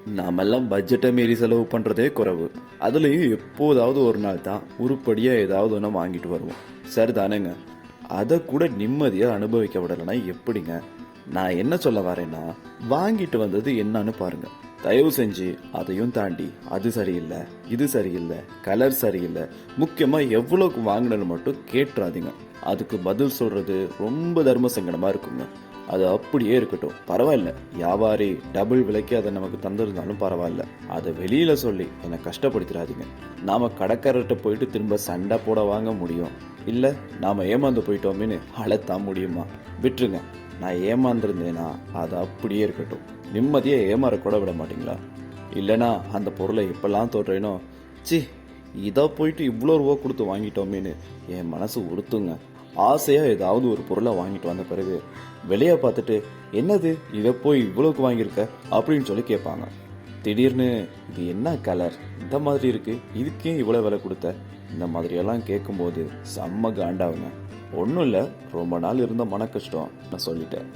நாமெல்லாம் பட்ஜெட்டை மீறி செலவு பண்ணுறதே குறைவு. அதுலேயும் எப்போதாவது ஒரு நாள் தான் உருப்படியாக ஏதாவது ஒன்று வாங்கிட்டு வருவோம். சரிதானேங்க? அதை கூட நிம்மதியாக அனுபவிக்க விடலைன்னா எப்படிங்க? நான் என்ன சொல்ல வரேன்னா, வாங்கிட்டு வந்தது என்னன்னு பாருங்க. தயவு செஞ்சு அதையும் தாண்டி அது சரியில்லை, இது சரியில்லை, கலர் சரியில்லை, முக்கியமாக எவ்வளோக்கு வாங்கினு மட்டும் கேட்டுறாதீங்க. அதுக்கு பதில் சொல்றது ரொம்ப தர்ம சங்கடமா இருக்குங்க. அது அப்படியே இருக்கட்டும், பரவாயில்ல. வியாபாரி டபுள் விலைக்கு அதை நமக்கு தந்திருந்தாலும் பரவாயில்ல. அதை வெளியில சொல்லி என்னை கஷ்டப்படுத்திடாதீங்க. நாம கடைக்காரர்கிட்ட போயிட்டு திரும்ப சண்டை போட வாங்க முடியும், இல்ல நாம ஏமாந்து போயிட்டோமேனு அழத்தான் முடியுமா? விட்டுருங்க. நான் ஏமாந்துருந்தேனா அது அப்படியே இருக்கட்டும். நிம்மதியை ஏமாறக்கூட விட மாட்டீங்களா? இல்லைனா அந்த பொருளை எப்பெல்லாம் தோற்றேனோ, சி இதை போயிட்டு இவ்வளோ ரூபா கொடுத்து வாங்கிட்டோமேனு என் மனசு உறுத்துங்க. ஆசையாக ஏதாவது ஒரு பொருளை வாங்கிட்டு வந்த பிறகு விலையை பார்த்துட்டு, என்னது இதை போய் இவ்வளோக்கு வாங்கியிருக்க அப்படின்னு சொல்லி கேட்பாங்க. திடீர்னு இது என்ன கலர் இந்த மாதிரி இருக்கு, இதுக்கே இவ்வளோ விலை கொடுத்த, இந்த மாதிரியெல்லாம் கேட்கும்போது செம்ம காண்டாவுங்க. ஒன்றும் இல்லை, ரொம்ப நாள் இருந்த மன கஷ்டம் நான் சொல்லிட்டேன்.